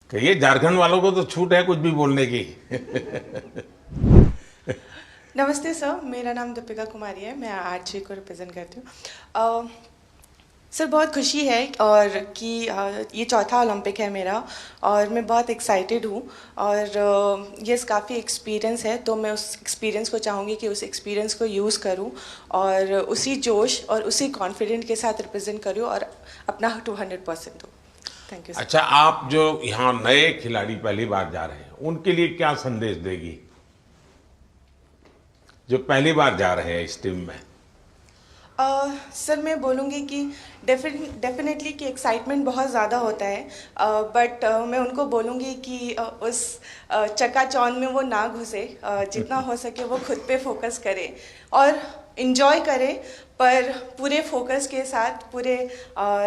कहिए, झारखंड वालों को तो छूट है कुछ भी बोलने की। नमस्ते सर, मेरा नाम दीपिका कुमारी है। मैं आरजे को रिप्रेजेंट करती हूँ। सर, बहुत खुशी है और कि ये चौथा ओलंपिक है मेरा और मैं बहुत एक्साइटेड हूँ। और यस, काफ़ी एक्सपीरियंस है, तो मैं उस एक्सपीरियंस को चाहूँगी कि उस एक्सपीरियंस को यूज़ करूँ और उसी जोश और उसी कॉन्फिडेंट के साथ रिप्रेजेंट करूँ और अपना 200% दूँ। Thank you sir. अच्छा, आप जो यहाँ नए खिलाड़ी पहली बार जा रहे हैं उनके लिए क्या संदेश देगी, जो पहली बार जा रहे हैं इस टीम में? सर, मैं बोलूँगी कि डेफिनेटली कि एक्साइटमेंट बहुत ज़्यादा होता है, बट मैं उनको बोलूँगी कि उस चकाचौंध में वो ना घुसे, जितना हो सके वो खुद पे फोकस करे और इन्जॉय करे, पर पूरे फोकस के साथ, पूरे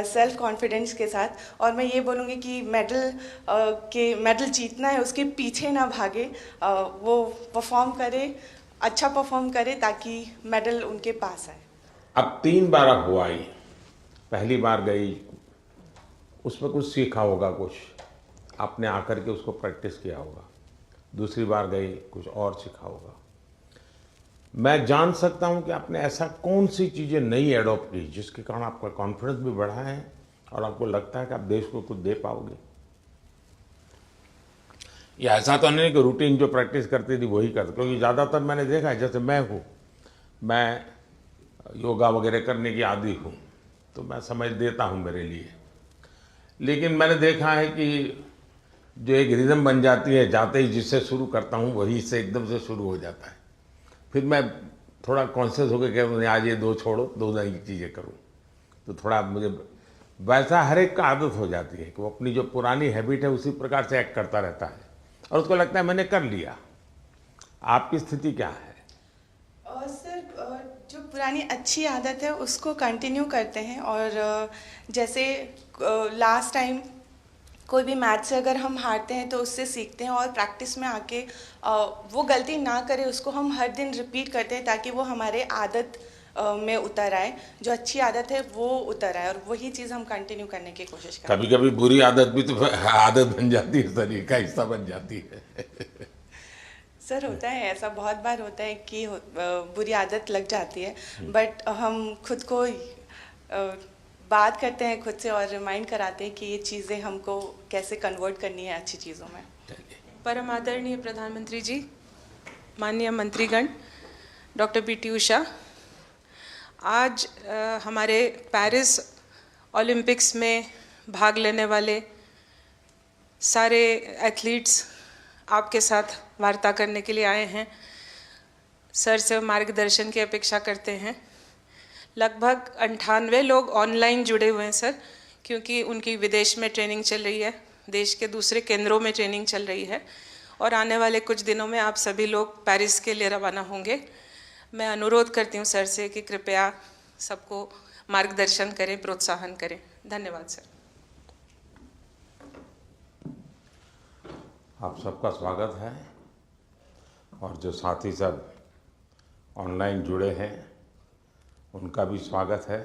सेल्फ कॉन्फिडेंस के साथ। और मैं ये बोलूँगी कि मेडल जीतना है, उसके पीछे ना भागे, वो परफॉर्म करे, अच्छा परफॉर्म करे ताकि मेडल उनके पास आए। अब 3 बार आप हो आई, पहली बार गई, उसमें कुछ सीखा होगा, कुछ आपने आकर के उसको प्रैक्टिस किया होगा। दूसरी बार गई, कुछ और सीखा होगा। मैं जान सकता हूं कि आपने ऐसा कौन सी चीज़ें नई एडॉप्ट की जिसके कारण आपका कॉन्फिडेंस भी बढ़ा है और आपको लगता है कि आप देश को कुछ दे पाओगे? या ऐसा तो नहीं कि रूटीन जो प्रैक्टिस करती थी वही करते? क्योंकि ज़्यादातर मैंने देखा है, जैसे मैं हूँ, मैं योगा वगैरह करने की आदी हूँ, तो मैं समझ देता हूँ मेरे लिए। लेकिन मैंने देखा है कि जो एक रिदम बन जाती है, जाते ही जिससे शुरू करता हूँ वही से एकदम से शुरू हो जाता है। फिर मैं थोड़ा कॉन्शियस होकर कह रहा हूँ आज ये दो छोड़ो, दो नई चीज़ें करूँ। तो थोड़ा मुझे वैसा हर एक का आदत हो जाती है कि वो अपनी जो पुरानी हैबिट है उसी प्रकार से एक्ट करता रहता है और उसको लगता है मैंने कर लिया। आपकी स्थिति क्या है? सर, जो पुरानी अच्छी आदत है उसको कंटिन्यू करते हैं और जैसे लास्ट टाइम कोई भी मैच से अगर हम हारते हैं तो उससे सीखते हैं और प्रैक्टिस में आके वो गलती ना करें, उसको हम हर दिन रिपीट करते हैं ताकि वो हमारे आदत में उतर आए, जो अच्छी आदत है वो उतर आए, और वही चीज़ हम कंटिन्यू करने की कोशिश करते कभी हैं। कभी बुरी आदत भी तो आदत बन जाती है, शरीर का हिस्सा बन जाती है। सर, होता है ऐसा, बहुत बार होता है कि बुरी आदत लग जाती है, बट हम खुद को बात करते हैं खुद से और रिमाइंड कराते हैं कि ये चीज़ें हमको कैसे कन्वर्ट करनी है अच्छी चीज़ों में। परम आदरणीय प्रधानमंत्री जी, माननीय मंत्रीगण, डॉक्टर पीटी उषा, आज हमारे पेरिस ओलंपिक्स में भाग लेने वाले सारे एथलीट्स आपके साथ वार्ता करने के लिए आए हैं। सर से मार्गदर्शन की अपेक्षा करते हैं। लगभग 98 लोग ऑनलाइन जुड़े हुए हैं सर, क्योंकि उनकी विदेश में ट्रेनिंग चल रही है, देश के दूसरे केंद्रों में ट्रेनिंग चल रही है और आने वाले कुछ दिनों में आप सभी लोग पेरिस के लिए रवाना होंगे। मैं अनुरोध करती हूँ सर से कि कृपया सबको मार्गदर्शन करें, प्रोत्साहन करें। धन्यवाद सर। आप सबका स्वागत है और जो साथी सब ऑनलाइन जुड़े हैं उनका भी स्वागत है।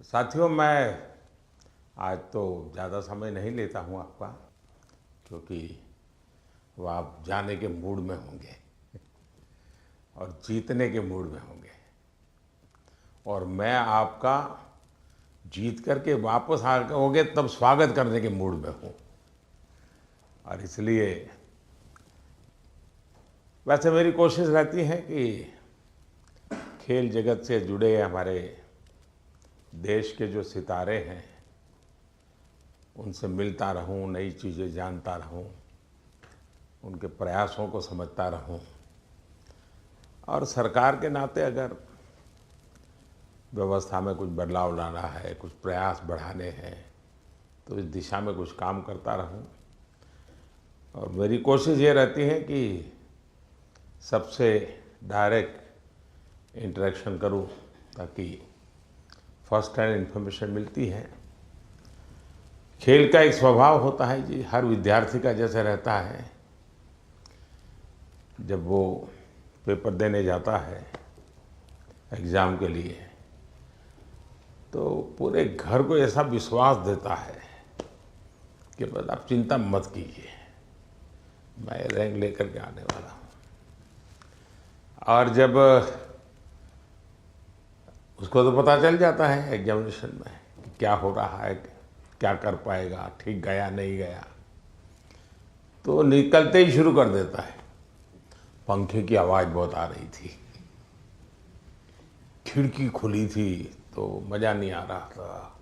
साथियों, मैं आज तो ज़्यादा समय नहीं लेता हूँ आपका, क्योंकि वो आप जाने के मूड में होंगे और जीतने के मूड में होंगे और मैं आपका जीत करके वापस आ होंगे तब स्वागत करने के मूड में हूँ। और इसलिए वैसे मेरी कोशिश रहती है कि खेल जगत से जुड़े हमारे देश के जो सितारे हैं उनसे मिलता रहूं, नई चीज़ें जानता रहूं, उनके प्रयासों को समझता रहूं और सरकार के नाते अगर व्यवस्था में कुछ बदलाव लाना है, कुछ प्रयास बढ़ाने हैं, तो इस दिशा में कुछ काम करता रहूं। और मेरी कोशिश ये रहती है कि सबसे डायरेक्ट इंटरेक्शन करूं, ताकि फर्स्ट हैंड इन्फॉर्मेशन मिलती है। खेल का एक स्वभाव होता है जी, हर विद्यार्थी का जैसे रहता है, जब वो पेपर देने जाता है एग्ज़ाम के लिए तो पूरे घर को ऐसा विश्वास देता है उसके बाद आप चिंता मत कीजिए, मैं रैंक लेकर के आने वाला हूँ। और जब उसको तो पता चल जाता है एग्जामिनेशन में कि क्या हो रहा है, क्या कर पाएगा, ठीक गया नहीं गया, तो निकलते ही शुरू कर देता है। पंखे की आवाज़ बहुत आ रही थी, खिड़की खुली थी तो मज़ा नहीं आ रहा था,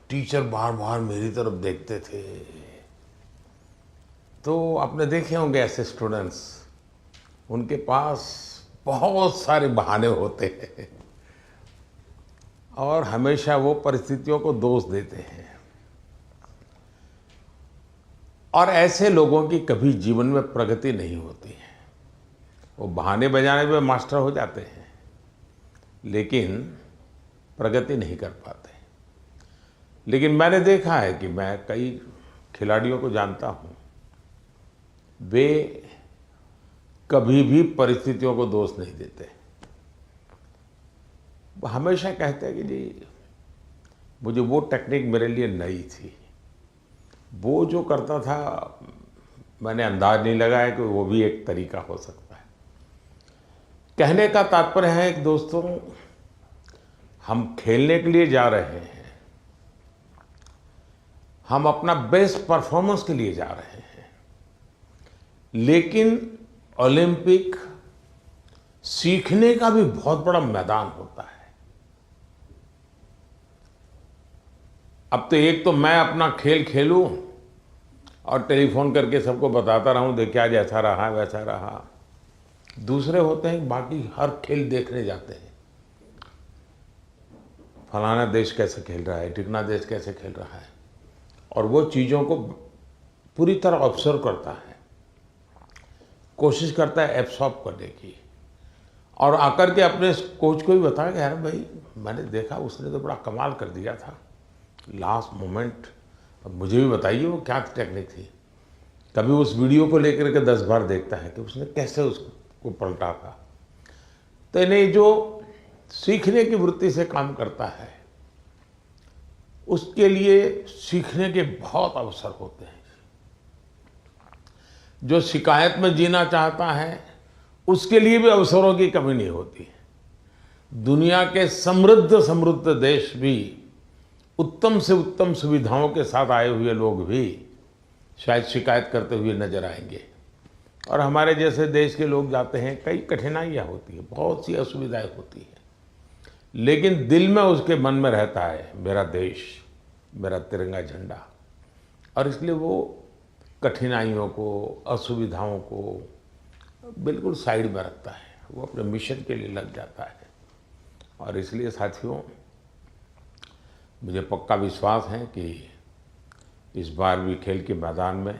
टीचर बार बार मेरी तरफ देखते थे। तो आपने देखे होंगे ऐसे स्टूडेंट्स, उनके पास बहुत सारे बहाने होते हैं और हमेशा वो परिस्थितियों को दोष देते हैं। और ऐसे लोगों की कभी जीवन में प्रगति नहीं होती है। वो बहाने बजाने में मास्टर हो जाते हैं लेकिन प्रगति नहीं कर पाते। लेकिन मैंने देखा है कि मैं कई खिलाड़ियों को जानता हूँ, वे कभी भी परिस्थितियों को दोष नहीं देते। वो हमेशा कहते हैं कि जी मुझे वो टेक्निक मेरे लिए नई थी, वो जो करता था मैंने अंदाज नहीं लगाया कि वो भी एक तरीका हो सकता है। कहने का तात्पर्य है कि दोस्तों, हम खेलने के लिए जा रहे हैं, हम अपना बेस्ट परफॉर्मेंस के लिए जा रहे हैं, लेकिन ओलंपिक सीखने का भी बहुत बड़ा मैदान होता है। अब तो एक तो मैं अपना खेल खेलूं और टेलीफोन करके सबको बताता रहूं, देख क्या जैसा रहा वैसा रहा। दूसरे होते हैं बाकी हर खेल देखने जाते हैं, फलाना देश कैसे खेल रहा है, टिकना देश कैसे खेल रहा है, और वो चीज़ों को पूरी तरह ऑब्जर्व करता है, कोशिश करता है एब्सॉर्ब करने की, और आकर के अपने कोच को भी बताया कि यार भाई मैंने देखा उसने तो बड़ा कमाल कर दिया था लास्ट मोमेंट, अब मुझे भी बताइए वो क्या टेक्निक थी। कभी उस वीडियो को लेकर के 10 बार देखता है कि उसने कैसे उसको पलटा था। तो इन्हें जो सीखने की वृत्ति से काम करता है उसके लिए सीखने के बहुत अवसर होते हैं। जो शिकायत में जीना चाहता है उसके लिए भी अवसरों की कमी नहीं होती है। दुनिया के समृद्ध देश भी उत्तम से उत्तम सुविधाओं के साथ आए हुए लोग भी शायद शिकायत करते हुए नजर आएंगे, और हमारे जैसे देश के लोग जाते हैं, कई कठिनाइयाँ होती हैं, बहुत सी असुविधाएं होती हैं, लेकिन दिल में उसके मन में रहता है मेरा देश, मेरा तिरंगा झंडा, और इसलिए वो कठिनाइयों को, असुविधाओं को बिल्कुल साइड में रखता है, वो अपने मिशन के लिए लग जाता है। और इसलिए साथियों, मुझे पक्का विश्वास है कि इस बार भी खेल के मैदान में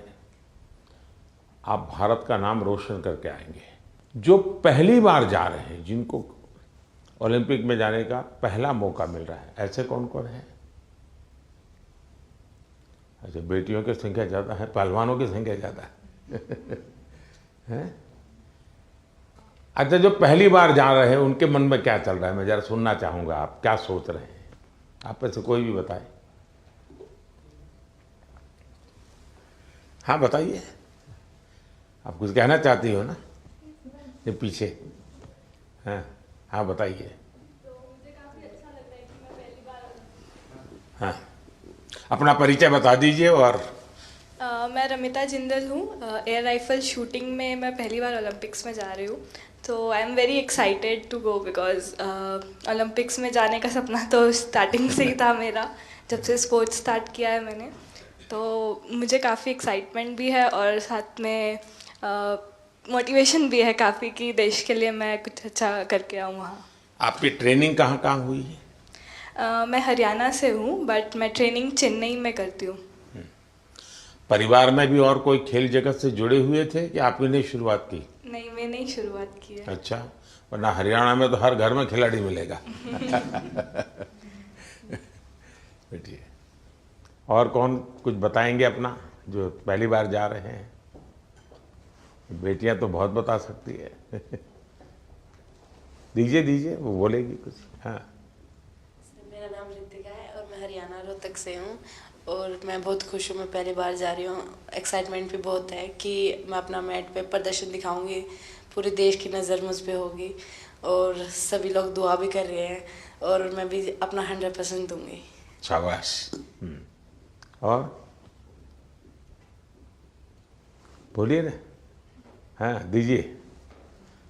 आप भारत का नाम रोशन करके आएंगे। जो पहली बार जा रहे हैं, जिनको ओलंपिक में जाने का पहला मौका मिल रहा है, ऐसे कौन कौन है? अच्छा, बेटियों की संख्या ज़्यादा है, पहलवानों की संख्या ज़्यादा है? अच्छा, जो पहली बार जा रहे हैं उनके मन में क्या चल रहा है, मैं ज़रा सुनना चाहूँगा, आप क्या सोच रहे हैं? आप में से कोई भी बताए। हाँ बताइए, आप कुछ कहना चाहती हो ना? ये पीछे, हाँ हाँ बताइए। तो मुझे काफ़ी अच्छा लग रहा है कि मैं पहली बार। हाँ, अपना परिचय बता दीजिए। और मैं रमिता जिंदल हूँ। एयर राइफल शूटिंग में मैं पहली बार ओलंपिक्स में जा रही हूँ, तो I am very excited to go because Olympics में जाने का सपना तो स्टार्टिंग से ही था मेरा, जब से स्पोर्ट्स स्टार्ट किया है मैंने। तो मुझे काफ़ी एक्साइटमेंट भी है और साथ में मोटिवेशन भी है काफ़ी कि देश के लिए मैं कुछ अच्छा करके आऊँ वहाँ। आपकी ट्रेनिंग कहाँ कहाँ हुई है? मैं हरियाणा से हूँ, बट मैं ट्रेनिंग चेन्नई में करती हूँ। परिवार में भी और कोई खेल जगत से जुड़े हुए थे कि आपने नहीं शुरुआत की? नहीं, मैंने ही शुरुआत की है। अच्छा, वरना हरियाणा में तो हर घर में खिलाड़ी मिलेगा। बैठिए। और कौन कुछ बताएंगे अपना, जो पहली बार जा रहे हैं? बेटियां तो बहुत बता सकती है। दीजिए, वो बोलेगी कुछ। हाँ, मेरा नाम रितिका है और मैं हरियाणा रोहतक से हूँ। और मैं बहुत खुश हूँ। मैं पहली बार जा रही हूँ। एक्साइटमेंट भी बहुत है कि मैं अपना मैट पे प्रदर्शन दिखाऊंगी, पूरे देश की नज़र मुझ पे होगी और सभी लोग दुआ भी कर रहे हैं और मैं भी अपना 100% दूंगी। शाबाश। और बोलिए ना। हाँ दीजिए।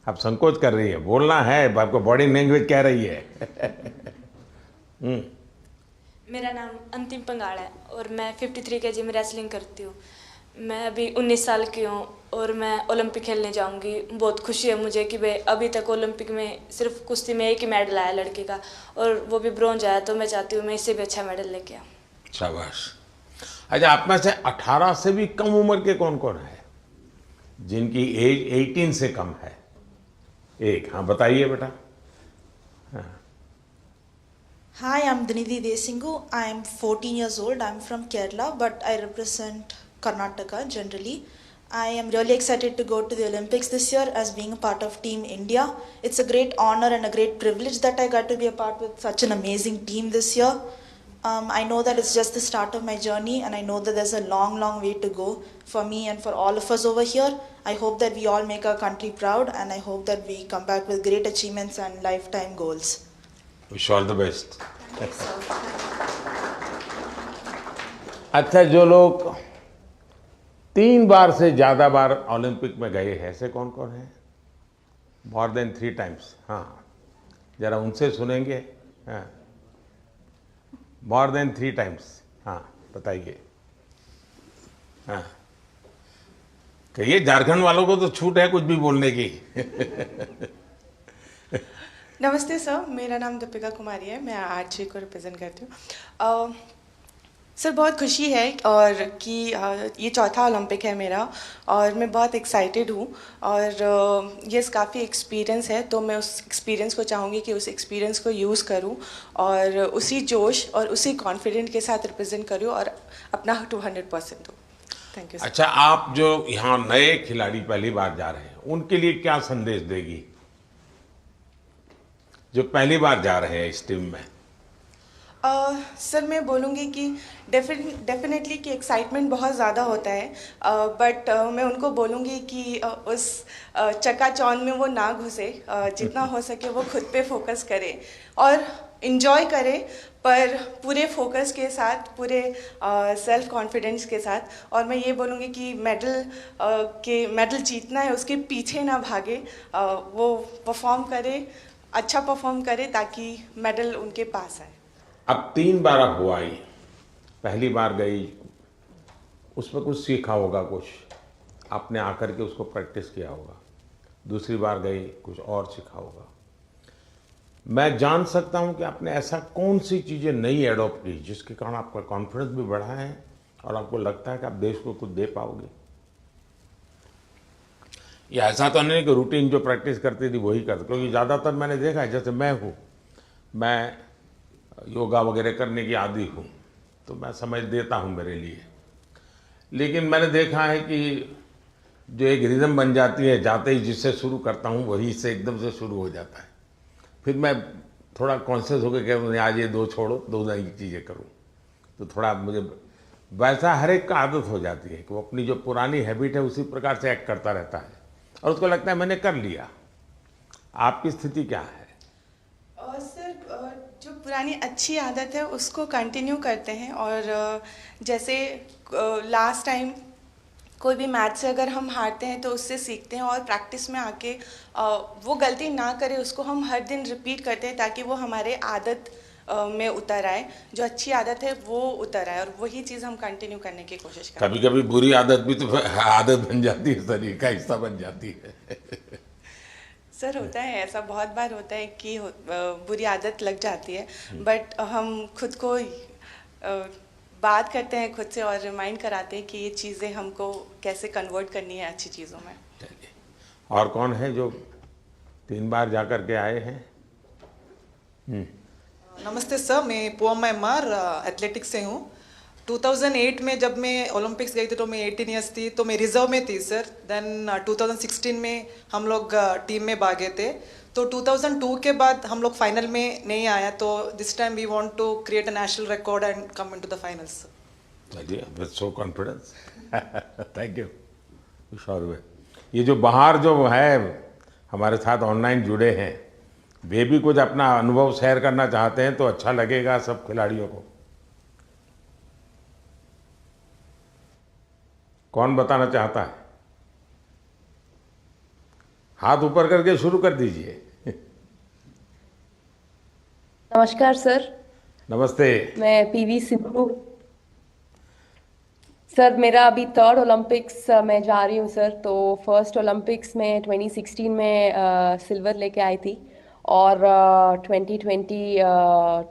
आप संकोच कर रही है, बोलना है, आपको बॉडी लैंग्वेज कह रही है। मेरा नाम अंतिम पंगाड़ है और मैं 53 kg में रेसलिंग करती हूँ। मैं अभी 19 साल की हूँ और मैं ओलंपिक खेलने जाऊँगी। बहुत खुशी है मुझे कि भाई अभी तक ओलंपिक में सिर्फ कुश्ती में एक ही मेडल आया लड़के का और वो भी ब्रॉन्ज आया, तो मैं चाहती हूँ मैं इससे भी अच्छा मेडल लेके आऊँ। शाबाश। अच्छा, आप में से 18 से भी कम उम्र के कौन कौन है जिनकी एज 18 से कम है? एक, हाँ बताइए बेटा। Hi, I'm Dhinidhi Desingu. I'm 14 years old. I'm from Kerala, but I represent Karnataka generally. I am really excited to go to the Olympics this year as being a part of Team India. It's a great honor and a great privilege that I got to be a part with such an amazing team this year. I know that it's just the start of my journey, and I know that there's a long, long way to go for me and for all of us over here. I hope that we all make our country proud, and I hope that we come back with great achievements and lifetime goals. Wish all the best. अच्छा, जो लोग 3 बार से ज़्यादा बार Olympic में गए हैं, ऐसे कौन कौन है? More than 3 times. हाँ, जरा उनसे सुनेंगे। हाँ, मोर देन 3 टाइम्स। हाँ बताइए। हाँ कहिए, झारखंड वालों को तो छूट है कुछ भी बोलने की। नमस्ते सर, मेरा नाम दीपिका कुमारी है, मैं आरजे को रिप्रेजेंट करती हूँ। सर बहुत खुशी है और कि ये चौथा ओलंपिक है मेरा और मैं बहुत एक्साइटेड हूँ और ये काफ़ी एक्सपीरियंस है, तो मैं उस एक्सपीरियंस को चाहूँगी कि उस एक्सपीरियंस को यूज़ करूँ और उसी जोश और उसी कॉन्फिडेंट के साथ रिप्रेजेंट करूँ और अपना 200% दूँ। Thank you. अच्छा, आप जो यहाँ नए खिलाड़ी पहली बार जा रहे हैं, उनके लिए क्या संदेश देगी जो पहली बार जा रहे हैं इस टीम में? सर मैं बोलूँगी कि डेफिनेटली कि एक्साइटमेंट बहुत ज़्यादा होता है, बट मैं उनको बोलूँगी कि उस चकाचौंध में वो ना घुसे, जितना हो सके वो खुद पे फोकस करे और इन्जॉय करे, पर पूरे फोकस के साथ, पूरे सेल्फ कॉन्फिडेंस के साथ। और मैं ये बोलूँगी कि मेडल जीतना है, उसके पीछे ना भागे, वो परफॉर्म करे, अच्छा परफॉर्म करे ताकि मेडल उनके पास आए। अब 3 बार आप हुआ ही, पहली बार गई, उसमें कुछ सीखा होगा, कुछ आपने आकर के उसको प्रैक्टिस किया होगा। दूसरी बार गई, कुछ और सीखा होगा। मैं जान सकता हूं कि आपने ऐसा कौन सी चीज़ें नई एडॉप्ट की जिसके कारण आपका कॉन्फिडेंस भी बढ़ा है और आपको लगता है कि आप देश को कुछ दे पाओगे? ये ऐसा तो नहीं कि रूटीन जो प्रैक्टिस करती थी वही करते, क्योंकि ज़्यादातर मैंने देखा है, जैसे मैं योगा वगैरह करने की आदी हूँ, तो मैं समझ देता हूँ मेरे लिए। लेकिन मैंने देखा है कि जो एक रिदम बन जाती है, जाते ही जिससे शुरू करता हूँ वही से एकदम से शुरू हो जाता है। फिर मैं थोड़ा कॉन्शियस होकर कहता आज ये 2 छोड़ो, 2 नई चीज़ें करूँ, तो थोड़ा मुझे वैसा हर एक का आदत हो जाती है कि वो अपनी जो पुरानी हैबिट है उसी प्रकार से एक्ट करता रहता है और उसको लगता है मैंने कर लिया। आपकी स्थिति क्या है? सर जो पुरानी अच्छी आदत है उसको कंटिन्यू करते हैं और जैसे लास्ट टाइम कोई भी मैच से अगर हम हारते हैं तो उससे सीखते हैं और प्रैक्टिस में आके वो गलती ना करें, उसको हम हर दिन रिपीट करते हैं ताकि वो हमारे आदत में उतर आए, जो अच्छी आदत है वो उतर आए, और वही चीज़ हम कंटिन्यू करने की कोशिश करते हैं। कभी कभी बुरी आदत भी तो आदत बन जाती है, शरीर का हिस्सा बन जाती है। सर होता है ऐसा, बहुत बार होता है कि बुरी आदत लग जाती है, बट हम खुद को बात करते हैं खुद से और रिमाइंड कराते हैं कि ये चीज़ें हमको कैसे कन्वर्ट करनी है अच्छी चीज़ों में। चलिए, और कौन है जो 3 बार जा कर के आए हैं? नमस्ते सर, मैं पोअम एमआर एथलेटिक्स से हूँ। 2008 में जब मैं ओलंपिक्स गई थी तो मैं 18 ईयर्स थी, तो मैं रिजर्व में थी सर। देन 2016 में हम लोग टीम में भागे थे, तो 2002 के बाद हम लोग फाइनल में नहीं आया, तो this time we want to create a national record and come into the finals. चलिए, with so confidence. Thank you. Sure. ये जो बाहर जो है हमारे साथ ऑनलाइन जुड़े हैं, वे भी कुछ अपना अनुभव शेयर करना चाहते हैं तो अच्छा लगेगा सब खिलाड़ियों को। कौन बताना चाहता है? हाथ ऊपर करके शुरू कर दीजिए। नमस्कार सर। नमस्ते। मैं पीवी सिंधु। सर मेरा अभी 3rd ओलंपिक्स में जा रही हूँ सर। तो फर्स्ट ओलंपिक्स में 2016 में सिल्वर लेके आई थी और 2020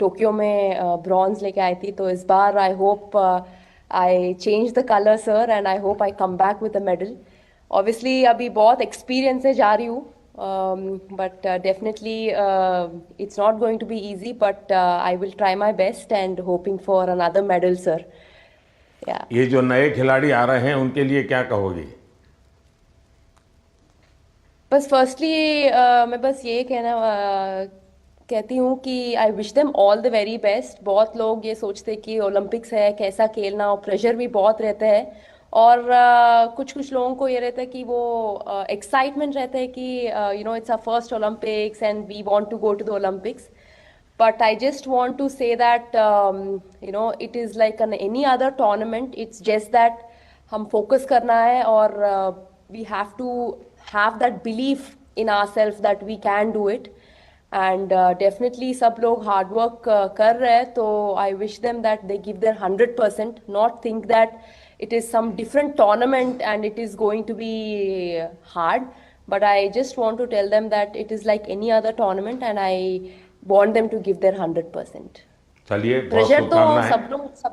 टोक्यो में ब्रॉन्ज लेके आई थी। तो इस बार I hope I change the colour sir and I hope I come back with a medal. Obviously अभी बहुत एक्सपीरियंस से जा रही हूँ, but definitely it's not going to be easy, but I will try my best and hoping for another medal sir. Yeah. ये जो नए खिलाड़ी आ रहे हैं उनके लिए क्या कहोगी? बस फर्स्टली मैं बस ये कहती हूँ कि आई wish them all the very best. बहुत लोग ये सोचते कि ओलंपिक्स है कैसा खेलना, और प्रेशर भी बहुत रहता है, और कुछ लोगों को ये रहता है कि वो एक्साइटमेंट रहता है कि you know it's a first Olympics and we want to go to the Olympics. But I just want to say that you know it is like any other tournament. It's just that हम focus करना है और we have to have that belief in ourselves that we can do it. And definitely सब लोग hard work कर रहे हैं, तो I wish them that they give their 100%, not think that it is some different tournament and it is going to be hard, but I just want to tell them that it is like any other tournament and I want them to give their 100%. चलिए, बहुत pressure तो शुभकामनाएं। सब लोग सब।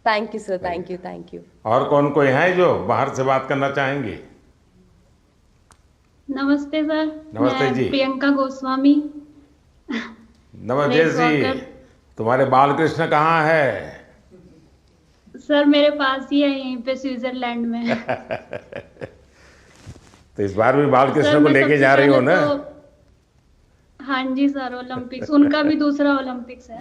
Thank you sir, thank you, thank you. और कौन कोई है जो बाहर से बात करना चाहेंगे? नमस्ते सर। नमस्ते मैं जी। प्रियंका गोस्वामी। नमस्ते जी। तुम्हारे बालकृष्ण कहाँ है? सर मेरे पास ही है, यहीं पे स्विट्जरलैंड में। तो इस बार भी बालकृष्ण सर, को मैं लेके सबसे जा रही हो पहले ना? हाँ जी सर, ओलंपिक्स उनका भी दूसरा ओलंपिक्स है।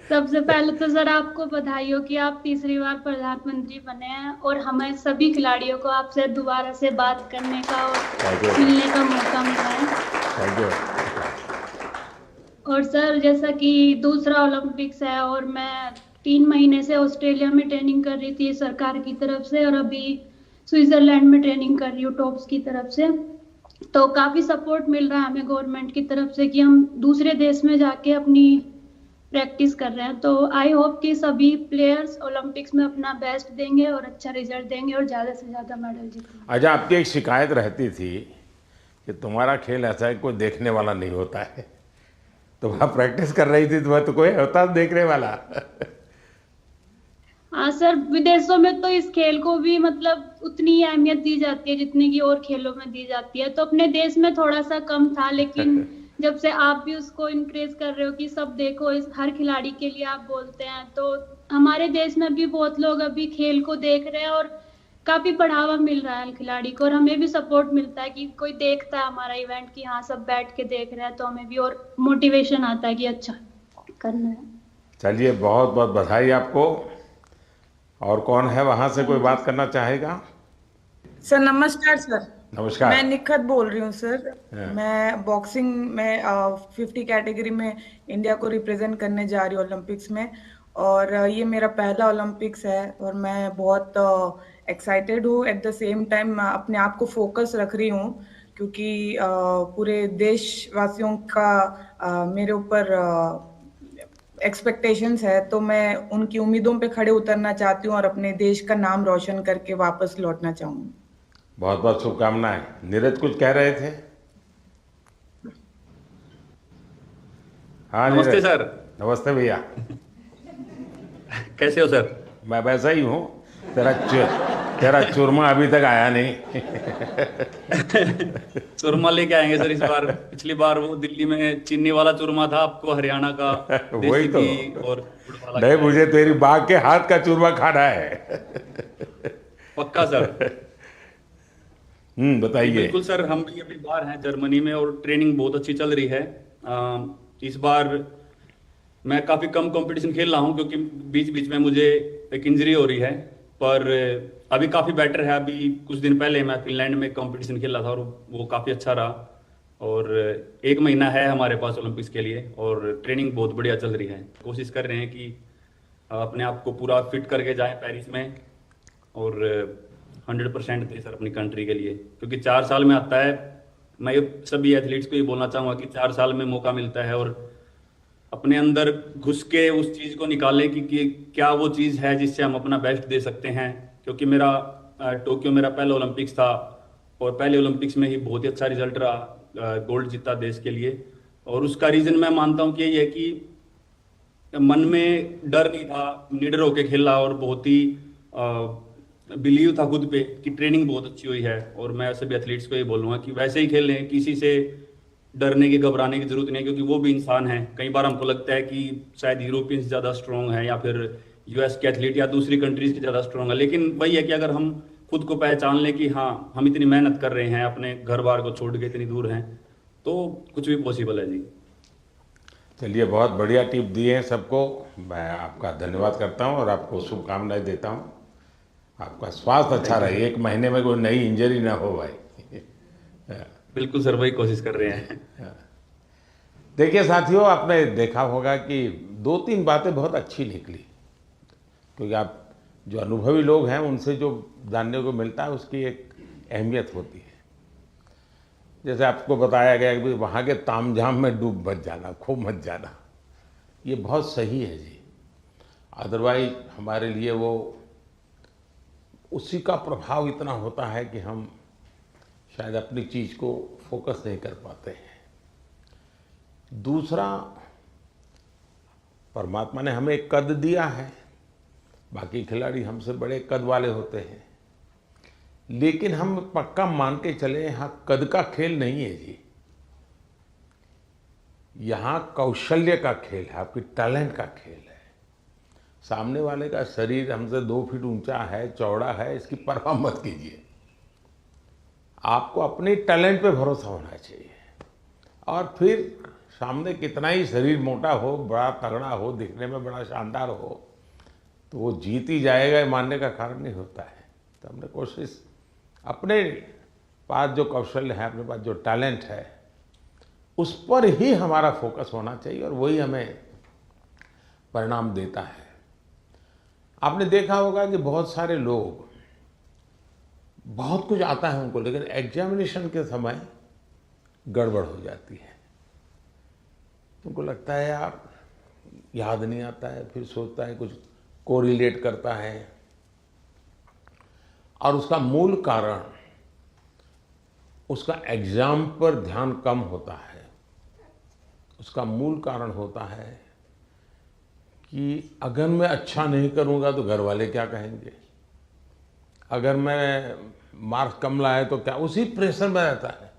सबसे पहले तो सर आपको बधाई हो कि आप तीसरी बार प्रधानमंत्री बने हैं और हमें सभी खिलाड़ियों को आपसे दोबारा से बात करने का और मिलने का मौका मिला है। Thank you. और सर जैसा कि दूसरा ओलंपिक्स है और मैं 3 महीने से ऑस्ट्रेलिया में ट्रेनिंग कर रही थी सरकार की तरफ से, और अभी स्विट्जरलैंड में ट्रेनिंग कर रही हूँ टॉप्स की तरफ से। तो काफ़ी सपोर्ट मिल रहा है हमें गवर्नमेंट की तरफ से कि हम दूसरे देश में जाके अपनी प्रैक्टिस कर रहे हैं। तो आई होप कि सभी प्लेयर्स ओलंपिक्स में अपना बेस्ट देंगे और अच्छा रिजल्ट देंगे और ज़्यादा से ज़्यादा मेडल जीतेंगे। अच्छा, आपकी एक शिकायत रहती थी कि तुम्हारा खेल ऐसा है कोई देखने वाला नहीं होता है। तो वहाँ प्रैक्टिस कर रही थी तो कोई होता देखने वाला? हाँ सर, विदेशों में तो इस खेल को भी मतलब उतनी अहमियत दी जाती है जितनी कि और खेलों में दी जाती है। तो अपने देश में थोड़ा सा कम था, लेकिन जब से आप भी उसको इनक्रेज कर रहे हो कि सब देखो, इस हर खिलाड़ी के लिए आप बोलते हैं, तो हमारे देश में भी बहुत लोग अभी खेल को देख रहे हैं और काफी बढ़ावा मिल रहा है खिलाड़ी को, और हमें भी सपोर्ट मिलता है कि कोई देखता है हमारा इवेंट कि हाँ सब बैठ के देख रहे हैं, तो हमें भी और मोटिवेशन आता है कि अच्छा करना है। चलिए, बहुत बहुत बधाई आपको। और कौन है वहाँ से कोई बात करना चाहेगा? सर नमस्कार सर। नमस्कार। मैं निखत बोल रही हूँ सर। मैं बॉक्सिंग में 50 कैटेगरी में इंडिया को रिप्रेजेंट करने जा रही हूँ ओलंपिक्स में, और ये मेरा पहला ओलंपिक्स है और मैं बहुत एक्साइटेड हूँ। एट द सेम टाइम मैं अपने आप को फोकस रख रही हूँ क्योंकि पूरे देशवासियों का मेरे ऊपर एक्सपेक्टेशंस है, तो मैं उनकी उम्मीदों पे खड़े उतरना चाहती हूँ और अपने देश का नाम रोशन करके वापस लौटना चाहूँगी। बहुत बहुत शुभकामनाएं। नीरज कुछ कह रहे थे? हाँ नमस्ते नीरज। सर। नमस्ते भैया। कैसे हो सर? मैं वैसा ही हूँ। तेरा चूरमा अभी तक आया नहीं। चूरमा लेके आएंगे सर इस बार। पिछली बार वो दिल्ली में चीनी वाला चूरमा था, आपको हरियाणा का वही तो। देसी घी और गुड़ वाला नहीं, मुझे तेरी बाग के हाथ का चूरमा खाना है। पक्का सर। बताइए। बिल्कुल सर, हम भी अभी बाहर हैं जर्मनी में और ट्रेनिंग बहुत अच्छी चल रही है। इस बार मैं काफ़ी कम कंपटीशन खेल रहा हूँ क्योंकि बीच बीच में मुझे एक इंजरी हो रही है, पर अभी काफ़ी बेटर है। अभी कुछ दिन पहले मैं फिनलैंड में कंपटीशन खेल रहा था और वो काफ़ी अच्छा रहा। और 1 महीना है हमारे पास ओलंपिक्स के लिए और ट्रेनिंग बहुत बढ़िया चल रही है। कोशिश कर रहे हैं कि अपने आप को पूरा फिट करके जाएं पेरिस में और 100% दें सर अपनी कंट्री के लिए, क्योंकि 4 साल में आता है। मैं ये सभी एथलीट्स को ये बोलना चाहूँगा कि 4 साल में मौका मिलता है और अपने अंदर घुस के उस चीज़ को निकालें कि क्या वो चीज़ है जिससे हम अपना बेस्ट दे सकते हैं। क्योंकि मेरा टोक्यो मेरा पहला ओलंपिक्स था और पहले ओलंपिक्स में ही बहुत ही अच्छा रिजल्ट रहा, गोल्ड जीता देश के लिए। और उसका रीज़न मैं मानता हूँ कि यही है कि मन में डर नहीं था, निडर होकर खेला और बहुत ही बिलीव था खुद पे कि ट्रेनिंग बहुत अच्छी हुई है। और मैं सभी एथलीट्स को ये बोलूँगा कि वैसे ही खेलें, किसी से डरने की घबराने की जरूरत नहीं है, क्योंकि वो भी इंसान है। कई बार हमको लगता है कि शायद यूरोपियंस ज़्यादा स्ट्रॉन्ग है या फिर यूएस के एथलीट या दूसरी कंट्रीज के ज़्यादा स्ट्रॉन्ग है, लेकिन वही है कि अगर हम खुद को पहचान लें कि हाँ हम इतनी मेहनत कर रहे हैं, अपने घर बार को छोड़ के इतनी दूर हैं, तो कुछ भी पॉसिबल है जी। चलिए, बहुत बढ़िया टिप दिए हैं सबको। मैं आपका धन्यवाद करता हूं और आपको शुभकामनाएं देता हूं। आपका स्वास्थ्य अच्छा रहे, 1 महीने में कोई नई इंजरी ना हो भाई। बिल्कुल सर, वही कोशिश कर रहे हैं। देखिए साथियों, आपने देखा होगा कि 2-3 बातें बहुत अच्छी निकली, क्योंकि आप जो अनुभवी लोग हैं उनसे जो जानने को मिलता है उसकी एक अहमियत होती है। जैसे आपको बताया गया कि वहाँ के तामझाम में डूब मत जाना, खो मत जाना, ये बहुत सही है जी। अदरवाइज हमारे लिए वो उसी का प्रभाव इतना होता है कि हम शायद अपनी चीज़ को फोकस नहीं कर पाते हैं। दूसरा, परमात्मा ने हमें एक कद दिया है, बाकी खिलाड़ी हमसे बड़े कद वाले होते हैं, लेकिन हम पक्का मान के चले यहाँ कद का खेल नहीं है जी। यहाँ कौशल्य का खेल है, आपकी टैलेंट का खेल है। सामने वाले का शरीर हमसे 2 फीट ऊंचा है, चौड़ा है, इसकी परवाह मत कीजिए। आपको अपने टैलेंट पे भरोसा होना चाहिए। और फिर सामने कितना ही शरीर मोटा हो, बड़ा तगड़ा हो, दिखने में बड़ा शानदार हो, तो वो जीत ही जाएगा, ये मानने का कारण नहीं होता है। तो हमने कोशिश, अपने पास जो कौशल्य है, अपने पास जो टैलेंट है, उस पर ही हमारा फोकस होना चाहिए और वही हमें परिणाम देता है। आपने देखा होगा कि बहुत सारे लोग, बहुत कुछ आता है उनको, लेकिन एग्जामिनेशन के समय गड़बड़ हो जाती है। उनको लगता है यार याद नहीं आता है, फिर सोचता है, कुछ कोरिलेट करता है, और उसका मूल कारण उसका एग्जाम पर ध्यान कम होता है। उसका मूल कारण होता है कि अगर मैं अच्छा नहीं करूंगा तो घर वाले क्या कहेंगे, अगर मैं मार्क्स कम लाए तो क्या, उसी प्रेशर में रहता है।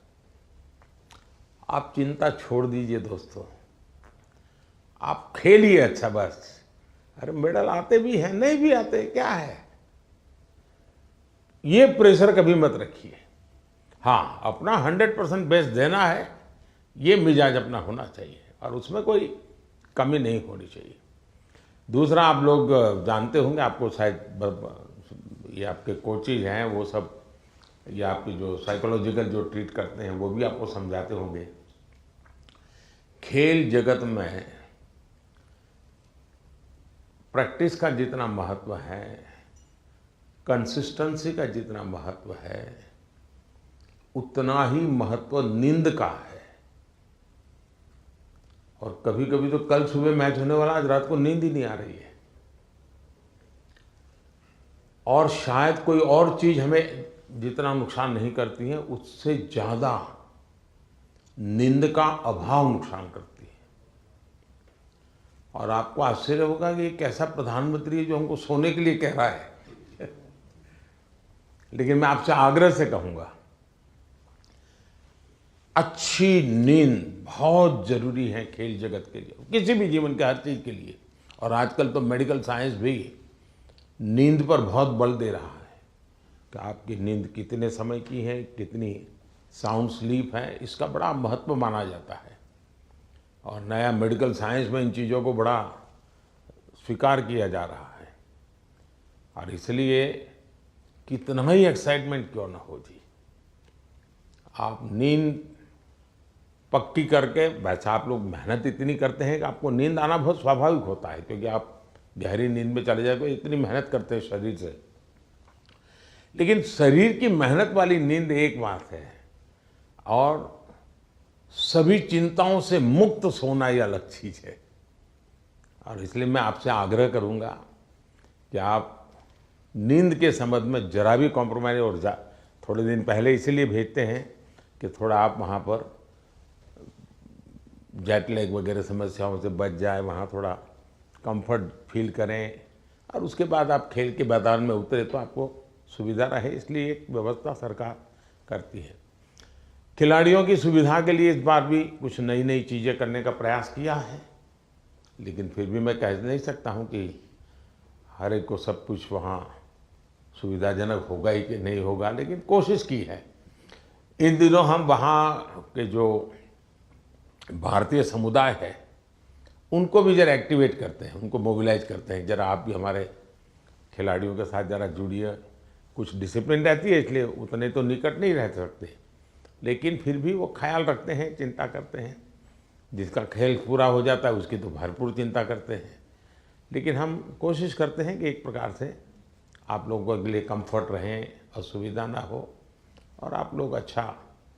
आप चिंता छोड़ दीजिए दोस्तों, आप खेलिए अच्छा बस। अरे मेडल आते भी हैं, नहीं भी आते, क्या है, ये प्रेशर कभी मत रखिए। हाँ, अपना 100% बेस्ट देना है, ये मिजाज अपना होना चाहिए और उसमें कोई कमी नहीं होनी चाहिए। दूसरा, आप लोग जानते होंगे, आपको शायद ये आपके कोचेज हैं वो सब, या आपकी जो साइकोलॉजिकल जो ट्रीट करते हैं वो भी आपको समझाते होंगे। खेल जगत में प्रैक्टिस का जितना महत्व है, कंसिस्टेंसी का जितना महत्व है, उतना ही महत्व नींद का है। और कभी कभी तो कल सुबह मैच होने वाला, आज रात को नींद ही नहीं आ रही है, और शायद कोई और चीज हमें जितना नुकसान नहीं करती है, उससे ज्यादा नींद का अभाव नुकसान करती है। और आपको आश्चर्य होगा कि एक ऐसा प्रधानमंत्री है जो हमको सोने के लिए कह रहा है लेकिन मैं आपसे आग्रह से कहूंगा, अच्छी नींद बहुत जरूरी है खेल जगत के लिए, किसी भी जीवन के हर चीज के लिए। और आजकल तो मेडिकल साइंस भी नींद पर बहुत बल दे रहा है कि आपकी नींद कितने समय की है, कितनी साउंड स्लीप है, इसका बड़ा महत्व माना जाता है। और नया मेडिकल साइंस में इन चीज़ों को बड़ा स्वीकार किया जा रहा है। और इसलिए कितना ही एक्साइटमेंट क्यों ना हो जी, आप नींद पक्की करके, वैसे आप लोग मेहनत इतनी करते हैं कि आपको नींद आना बहुत स्वाभाविक होता है, क्योंकि आप गहरी नींद में चले जाए तो इतनी मेहनत करते हैं शरीर से। लेकिन शरीर की मेहनत वाली नींद एक बात है, और सभी चिंताओं से मुक्त सोना ये अलग चीज है। और इसलिए मैं आपसे आग्रह करूंगा कि आप नींद के संबंध में जरा भी कॉम्प्रोमाइज, और थोड़े दिन पहले इसीलिए भेजते हैं कि थोड़ा आप वहाँ पर जेट लैग वगैरह समस्याओं से बच जाए, वहाँ थोड़ा कंफर्ट फील करें, और उसके बाद आप खेल के मैदान में उतरे तो आपको सुविधा रहे, इसलिए एक व्यवस्था सरकार करती है। खिलाड़ियों की सुविधा के लिए इस बार भी कुछ नई नई चीज़ें करने का प्रयास किया है, लेकिन फिर भी मैं कह नहीं सकता हूँ कि हर एक को सब कुछ वहाँ सुविधाजनक होगा ही कि नहीं होगा, लेकिन कोशिश की है। इन दिनों हम वहाँ के जो भारतीय समुदाय है उनको भी जरा एक्टिवेट करते हैं, उनको मोबिलाइज करते हैं, जरा आप भी हमारे खिलाड़ियों के साथ जरा जुड़िए। कुछ डिसिप्लिन रहती है, इसलिए उतने तो निकट नहीं रह सकते, लेकिन फिर भी वो ख्याल रखते हैं, चिंता करते हैं। जिसका खेल पूरा हो जाता है उसकी तो भरपूर चिंता करते हैं, लेकिन हम कोशिश करते हैं कि एक प्रकार से आप लोगों के लिए कंफर्ट रहें, असुविधा ना हो, और आप लोग अच्छा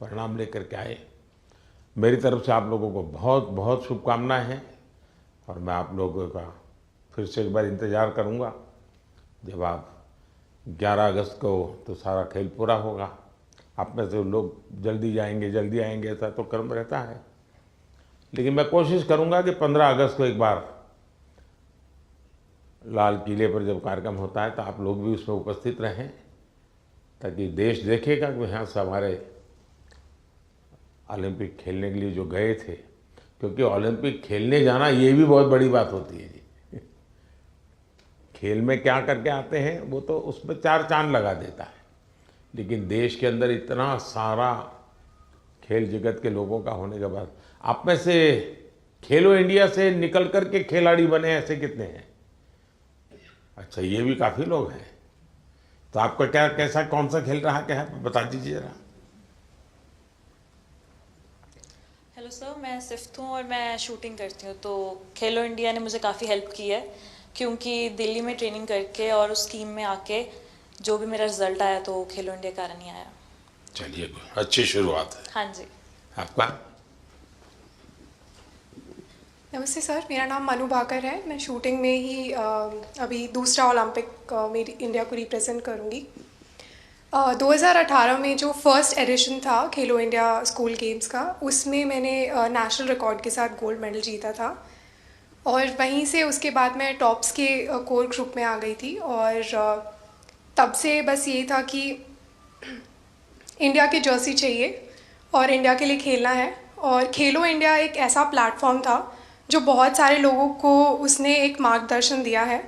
परिणाम लेकर के आए। मेरी तरफ से आप लोगों को बहुत बहुत शुभकामनाएं हैं, और मैं आप लोगों का फिर से एक बार इंतज़ार करूंगा जब आप 11 अगस्त को तो सारा खेल पूरा होगा। आप में से लोग जल्दी जाएंगे, जल्दी आएंगे, ऐसा तो क्रम रहता है, लेकिन मैं कोशिश करूंगा कि 15 अगस्त को एक बार लाल किले पर जब कार्यक्रम होता है तो आप लोग भी उसमें उपस्थित रहें, ताकि देश देखेगा कि यहाँ से हमारे ओलंपिक खेलने के लिए जो गए थे, क्योंकि ओलंपिक खेलने जाना ये भी बहुत बड़ी बात होती है जी। खेल में क्या करके आते हैं वो तो उसमें 4 चांद लगा देता है, लेकिन देश के अंदर इतना सारा खेल जगत के लोगों का होने के बाद आप में से खेलो इंडिया से निकल कर के खिलाड़ी बने ऐसे कितने हैं? अच्छा, ये भी काफ़ी लोग हैं। तो आपका क्या, कैसा, कौन सा खेल रहा क्या है, बता दीजिए जरा। हेलो सर, मैं सिफ्त हूँ और मैं शूटिंग करती हूँ। तो खेलो इंडिया ने मुझे काफ़ी हेल्प की है, क्योंकि दिल्ली में ट्रेनिंग करके और उस टीम में आके जो भी मेरा रिजल्ट आया तो खेलो इंडिया कारण ही आया। चलिए, अच्छी शुरुआत है। हाँ जी। आपका? नमस्ते सर, मेरा नाम मनु भाकर है। मैं शूटिंग में ही अभी दूसरा ओलंपिक मेरी इंडिया को रिप्रेजेंट करूँगी। 2018 में जो फर्स्ट एडिशन था खेलो इंडिया स्कूल गेम्स का, उसमें मैंने नेशनल रिकॉर्ड के साथ गोल्ड मेडल जीता था, और वहीं से उसके बाद मैं टॉप्स के कोर ग्रुप में आ गई थी। और तब से बस ये था कि इंडिया की जर्सी चाहिए और इंडिया के लिए खेलना है। और खेलो इंडिया एक ऐसा प्लेटफॉर्म था जो बहुत सारे लोगों को उसने एक मार्गदर्शन दिया है,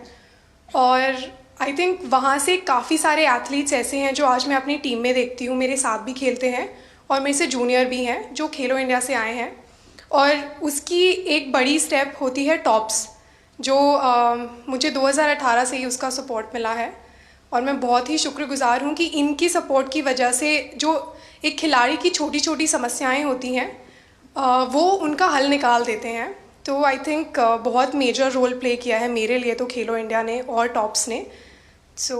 और आई थिंक वहाँ से काफ़ी सारे एथलीट्स ऐसे हैं जो आज मैं अपनी टीम में देखती हूँ, मेरे साथ भी खेलते हैं और मेरे से जूनियर भी हैं जो खेलो इंडिया से आए हैं। और उसकी एक बड़ी स्टेप होती है टॉप्स, जो मुझे 2018 से ही उसका सपोर्ट मिला है, और मैं बहुत ही शुक्रगुजार हूँ कि इनकी सपोर्ट की वजह से जो एक खिलाड़ी की छोटी छोटी समस्याएं होती हैं वो उनका हल निकाल देते हैं। तो आई थिंक बहुत मेजर रोल प्ले किया है मेरे लिए तो खेलो इंडिया ने और टॉप्स ने। सो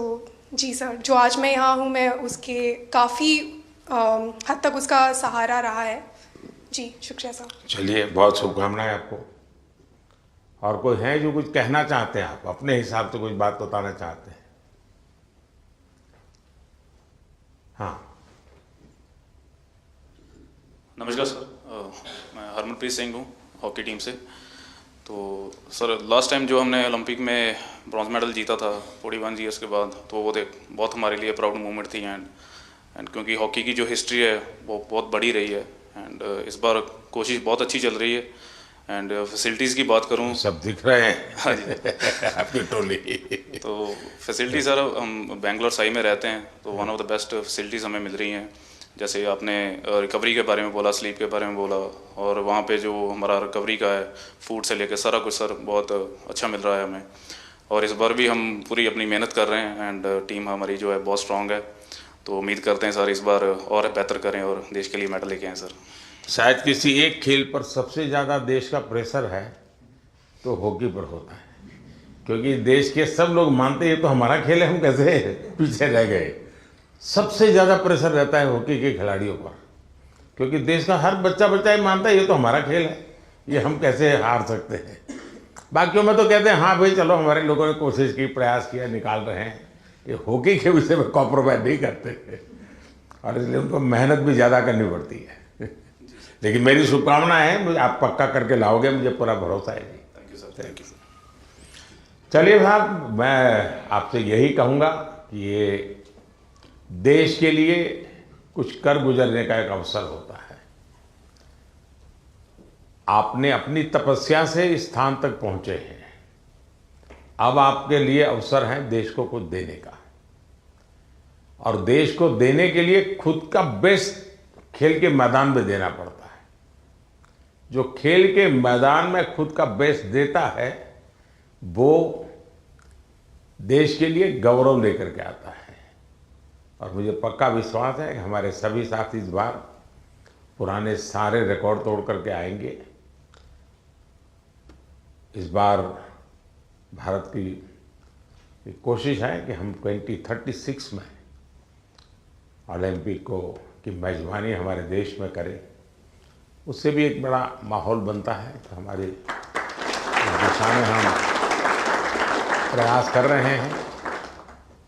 जी सर, जो आज मैं यहाँ हूँ मैं उसके काफ़ी हद तक उसका सहारा रहा है। जी शुक्रिया सर। चलिए, बहुत शुभकामनाएं आपको। और कोई है जो कुछ कहना चाहते हैं, आप अपने हिसाब से कुछ बात बताना चाहते हैं? हाँ, नमस्कार सर, मैं हरमनप्रीत सिंह हूँ हॉकी टीम से। तो सर, लास्ट टाइम जो हमने ओलंपिक में ब्रॉन्ज मेडल जीता था 41 ईयर्स के बाद, तो वो बहुत हमारे लिए प्राउड मोमेंट थी। एंड क्योंकि हॉकी की जो हिस्ट्री है वो बहुत बड़ी रही है, एंड इस बार कोशिश बहुत अच्छी चल रही है। एंड फैसिलिटीज़ की बात करूँ, सब दिख रहे हैं। हाँ जी आपकी टोली। तो फैसिलिटी सर, हम बेंगलोर साई में रहते हैं, तो one of the best facilities हमें मिल रही हैं। जैसे आपने रिकवरी के बारे में बोला, स्लीप के बारे में बोला, और वहाँ पे जो हमारा रिकवरी का है, फूड से लेकर सारा कुछ सर बहुत अच्छा मिल रहा है हमें। और इस बार भी हम पूरी अपनी मेहनत कर रहे हैं एंड टीम हमारी जो है बहुत स्ट्रॉन्ग है, तो उम्मीद करते हैं सर इस बार और बेहतर करें और देश के लिए मेडल लेके आएँ सर। शायद किसी एक खेल पर सबसे ज़्यादा देश का प्रेशर है तो हॉकी पर होता है, क्योंकि देश के सब लोग मानते हैं ये तो हमारा खेल है, हम कैसे पीछे रह गए। सबसे ज़्यादा प्रेशर रहता है हॉकी के खिलाड़ियों पर, क्योंकि देश का हर बच्चा ही मानता है ये तो हमारा खेल है, ये हम कैसे हार सकते हैं। बाकियों में तो कहते हैं हाँ भाई चलो हमारे लोगों ने कोशिश की, प्रयास किया, निकाल रहे हैं। ये हॉकी के विषय में कॉम्प्रोमाइज़ नहीं करते और इसलिए उनको मेहनत भी ज़्यादा करनी पड़ती है। लेकिन मेरी शुभकामनाएं हैं, मुझे आप पक्का करके लाओगे, मुझे पूरा भरोसा है जी। Thank you sir, thank you. चलिए साहब, मैं आपसे यही कहूँगा कि ये देश के लिए कुछ कर गुजरने का एक अवसर होता है। आपने अपनी तपस्या से इस स्थान तक पहुँचे हैं, अब आपके लिए अवसर है देश को कुछ देने का, और देश को देने के लिए खुद का बेस्ट खेल के मैदान में देना पड़ता है। जो खेल के मैदान में खुद का बेस्ट देता है वो देश के लिए गौरव लेकर के आता है। और मुझे पक्का विश्वास है कि हमारे सभी साथी इस बार पुराने सारे रिकॉर्ड तोड़ करके आएंगे। इस बार भारत की कोशिश है कि हम 2036 में ओलंपिक की मेजबानी हमारे देश में करें। उससे भी एक बड़ा माहौल बनता है, तो हमारे दिशा में हम प्रयास कर रहे हैं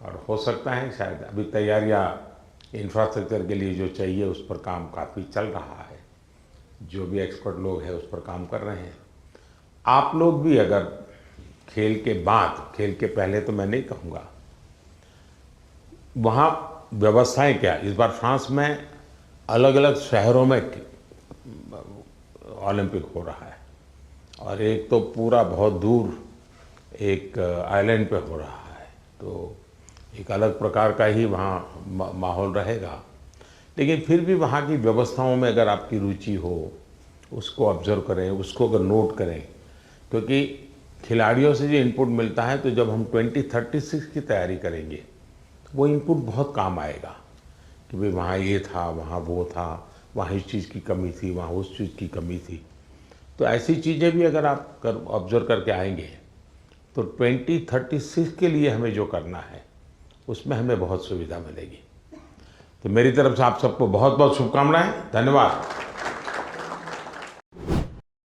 और हो सकता है शायद अभी तैयारियां इंफ्रास्ट्रक्चर के लिए जो चाहिए उस पर काम काफ़ी चल रहा है। जो भी एक्सपर्ट लोग हैं उस पर काम कर रहे हैं। आप लोग भी अगर खेल के बाद, खेल के पहले तो मैं नहीं कहूँगा, वहाँ व्यवस्थाएं क्या, इस बार फ्रांस में अलग अलग शहरों में ओलंपिक हो रहा है, और एक तो पूरा बहुत दूर एक आइलैंड पे हो रहा है, तो एक अलग प्रकार का ही वहाँ माहौल रहेगा। लेकिन फिर भी वहाँ की व्यवस्थाओं में अगर आपकी रुचि हो, उसको ऑब्जर्व करें, उसको अगर नोट करें, क्योंकि खिलाड़ियों से जो इनपुट मिलता है, तो जब हम 2036 की तैयारी करेंगे तो वो इनपुट बहुत काम आएगा कि भाई वहाँ ये था, वहाँ वो था, वहाँ इस चीज़ की कमी थी, वहाँ उस चीज़ की कमी थी। तो ऐसी चीज़ें भी अगर आप ऑब्जर्व करके आएंगे तो 2036 के लिए हमें जो करना है उसमें हमें बहुत सुविधा मिलेगी। तो मेरी तरफ से आप सबको बहुत बहुत शुभकामनाएं। धन्यवाद।